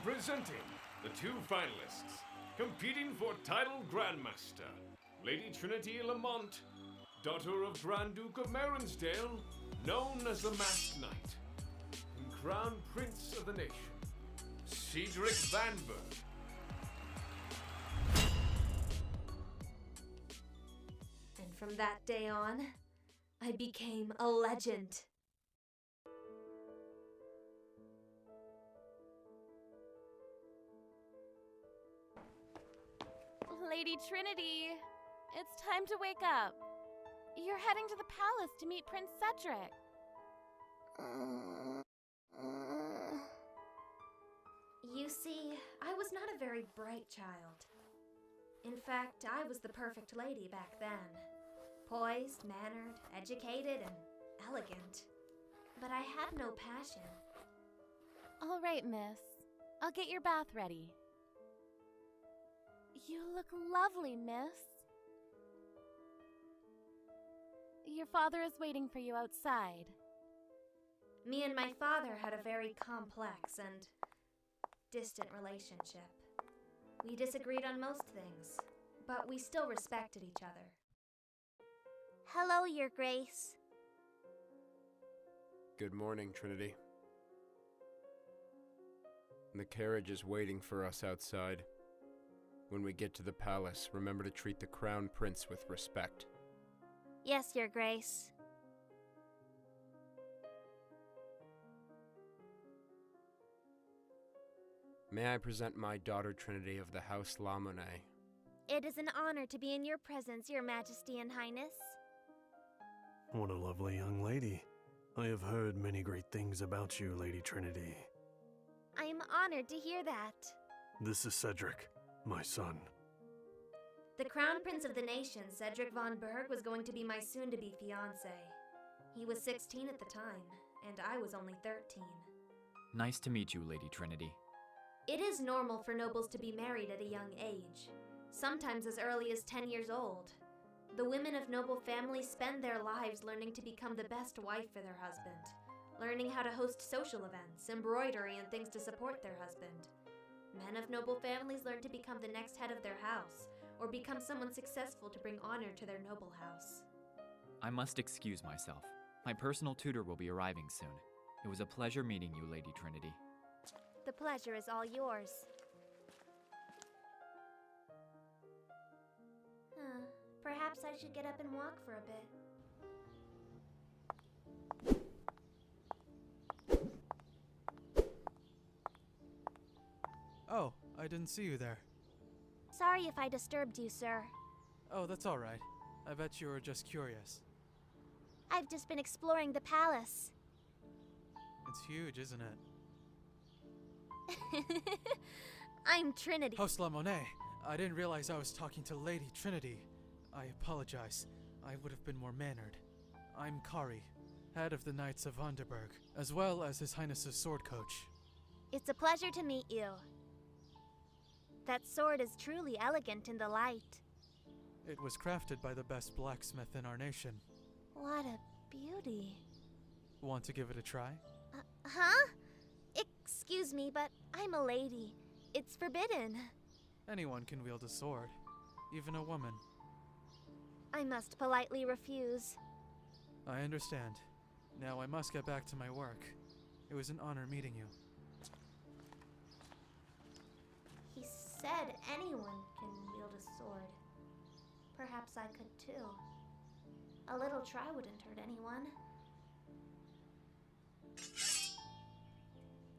Presenting the two finalists competing for title Grandmaster, Lady Trinity Lamont, daughter of Grand Duke of Maronsdale, known as the Masked Knight, and Crown Prince of the nation, Cedric Vanberg. And from that day on, I became a legend. Lady Trinity, it's time to wake up. You're heading to the palace to meet Prince Cedric. You see, I was not a very bright child. In fact, I was the perfect lady back then. Poised, mannered, educated, and elegant. But I had no passion. All right, miss. I'll get your bath ready. You look lovely, miss. Your father is waiting for you outside. Me and my father had a very complex and distant relationship. We disagreed on most things, but we still respected each other. Hello, Your Grace. Good morning, Trinity. The carriage is waiting for us outside. When we get to the palace, remember to treat the Crown Prince with respect. Yes, Your Grace. May I present my daughter Trinity of the House La Monnaie? It is an honor to be in your presence, Your Majesty and Highness. What a lovely young lady. I have heard many great things about you, Lady Trinity. I am honored to hear that. This is Cedric, my son. The Crown Prince of the nation, Cedric Von Berg, was going to be my soon-to-be fiancé. He was 16 at the time, and I was only 13. Nice to meet you, Lady Trinity. It is normal for nobles to be married at a young age, sometimes as early as 10 years old. The women of noble families spend their lives learning to become the best wife for their husband, learning how to host social events, embroidery, and things to support their husband. Men of noble families learn to become the next head of their house, or become someone successful to bring honor to their noble house. I must excuse myself. My personal tutor will be arriving soon. It was a pleasure meeting you, Lady Trinity. The pleasure is all yours. Perhaps I should get up and walk for a bit. Oh, I didn't see you there. Sorry if I disturbed you, sir. Oh, that's all right. I bet you were just curious. I've just been exploring the palace. It's huge, isn't it? I'm Trinity. House La Monnaie, I didn't realize I was talking to Lady Trinity. I apologize. I would have been more mannered. I'm Kari, head of the Knights of Vanderberg, as well as His Highness's sword coach. It's a pleasure to meet you. That sword is truly elegant in the light. It was crafted by the best blacksmith in our nation. What a beauty. Want to give it a try? Huh? Excuse me, but I'm a lady. It's forbidden. Anyone can wield a sword, even a woman. I must politely refuse. I understand. Now I must get back to my work. It was an honor meeting you. He said anyone can wield a sword. Perhaps I could too. A little try wouldn't hurt anyone.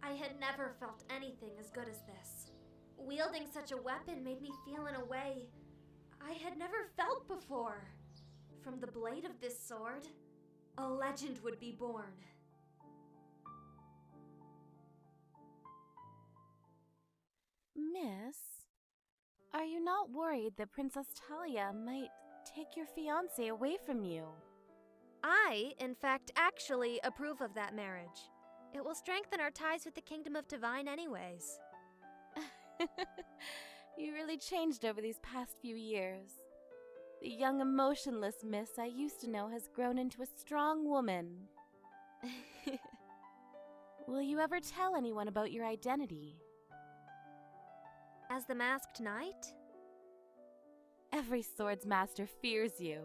I had never felt anything as good as this. Wielding such a weapon made me feel in a way I had never felt before. From the blade of this sword, a legend would be born. Miss, are you not worried that Princess Talia might take your fiancé away from you? I, in fact, actually approve of that marriage. It will strengthen our ties with the Kingdom of Divine anyways. You really changed over these past few years. The young, emotionless miss I used to know has grown into a strong woman. Will you ever tell anyone about your identity? As the masked knight? Every swords master fears you.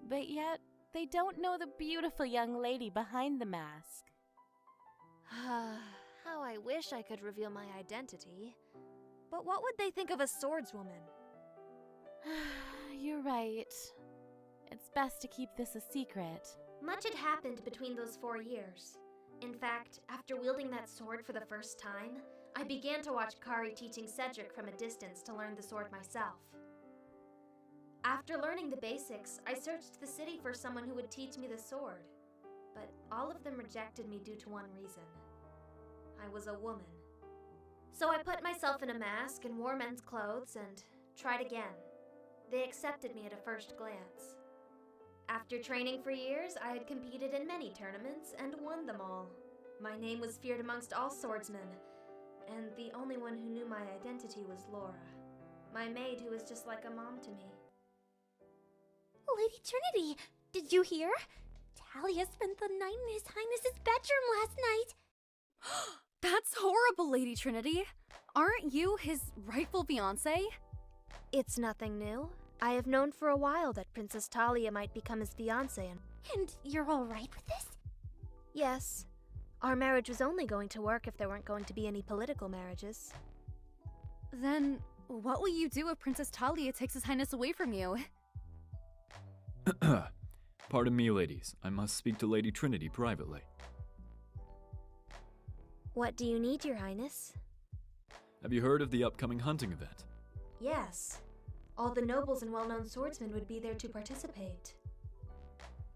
But yet, they don't know the beautiful young lady behind the mask. How I wish I could reveal my identity. But what would they think of a swordswoman? You're right. It's best to keep this a secret. Much had happened between those 4 years. In fact, after wielding that sword for the first time, I began to watch Kari teaching Cedric from a distance to learn the sword myself. After learning the basics, I searched the city for someone who would teach me the sword. But all of them rejected me due to one reason. I was a woman. So I put myself in a mask and wore men's clothes and tried again. They accepted me at a first glance. After training for years, I had competed in many tournaments and won them all. My name was feared amongst all swordsmen, and the only one who knew my identity was Laura, my maid who was just like a mom to me. Lady Trinity, did you hear? Talia spent the night in His Highness's bedroom last night. That's horrible, Lady Trinity. Aren't you his rightful fiancé? It's nothing new. I have known for a while that Princess Talia might become his fiancé And you're alright with this? Yes. Our marriage was only going to work if there weren't going to be any political marriages. Then, what will you do if Princess Talia takes His Highness away from you? Pardon me, ladies. I must speak to Lady Trinity privately. What do you need, Your Highness? Have you heard of the upcoming hunting event? Yes. All the nobles and well-known swordsmen would be there to participate.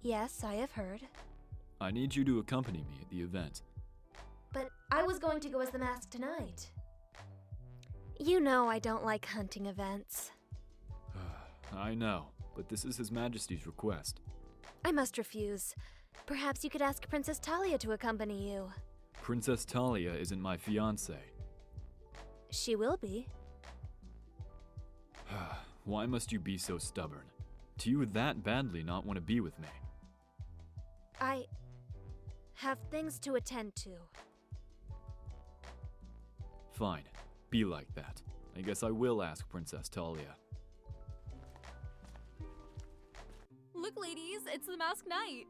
Yes, I have heard. I need you to accompany me at the event. But I was going to go as the masked knight. You know I don't like hunting events. I know, but this is His Majesty's request. I must refuse. Perhaps you could ask Princess Talia to accompany you. Princess Talia isn't my fiancée. She will be. Why must you be so stubborn? Do you that badly not want to be with me? I have things to attend to. Fine. Be like that. I guess I will ask Princess Talia. Look, ladies, it's the Masked Knight.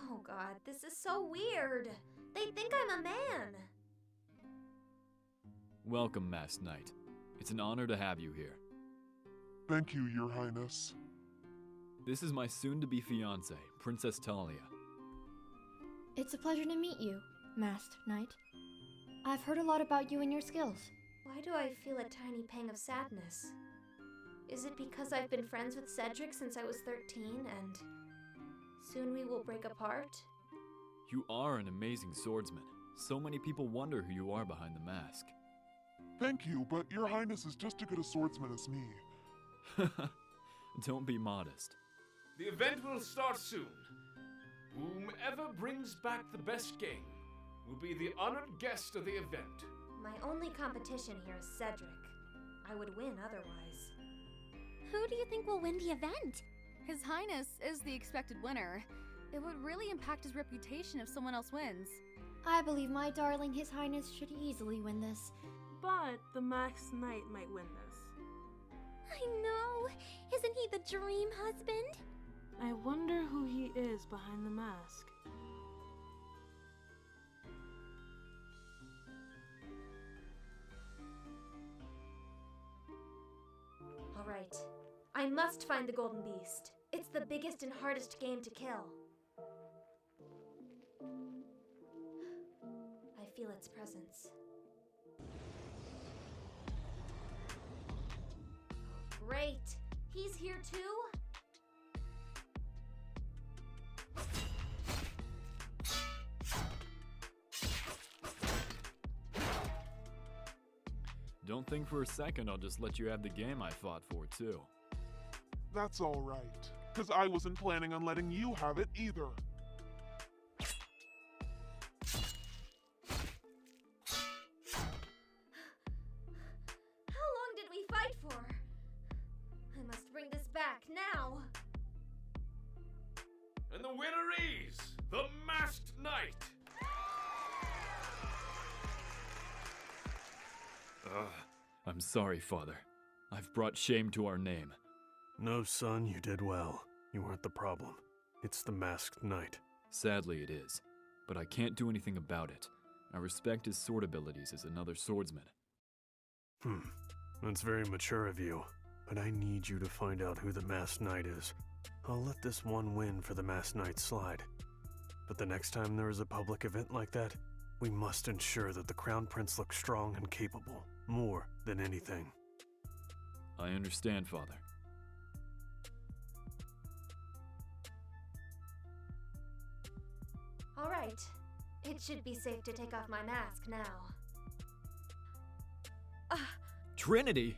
Oh god, this is so weird. They think I'm a man. Welcome, Masked Knight. It's an honor to have you here. Thank you, Your Highness. This is my soon-to-be fiancée, Princess Talia. It's a pleasure to meet you, Masked Knight. I've heard a lot about you and your skills. Why do I feel a tiny pang of sadness? Is it because I've been friends with Cedric since I was 13 and soon we will break apart? You are an amazing swordsman. So many people wonder who you are behind the mask. Thank you, but Your Highness is just as good a swordsman as me. Don't be modest. The event will start soon. Whomever brings back the best game will be the honored guest of the event. My only competition here is Cedric. I would win otherwise. Who do you think will win the event? His Highness is the expected winner. It would really impact his reputation if someone else wins. I believe my darling His Highness should easily win this. But the Masked Knight might win this. I know! Isn't he the dream husband? I wonder who he is behind the mask. Alright. I must find the Golden Beast. It's the biggest and hardest game to kill. I feel its presence. Great! He's here too? Don't think for a second I'll just let you have the game I fought for, too. That's all right, because I wasn't planning on letting you have it either. How long did we fight for? I must bring this back now. And the winner is the Masked Knight. I'm sorry, Father. I've brought shame to our name. No, son, you did well. You weren't the problem. It's the Masked Knight. Sadly, it is. But I can't do anything about it. I respect his sword abilities as another swordsman. That's very mature of you. But I need you to find out who the Masked Knight is. I'll let this one win for the Masked Knight slide. But the next time there is a public event like that, we must ensure that the Crown Prince looks strong and capable, more than anything. I understand, Father. All right. It should be safe to take off my mask now. Trinity!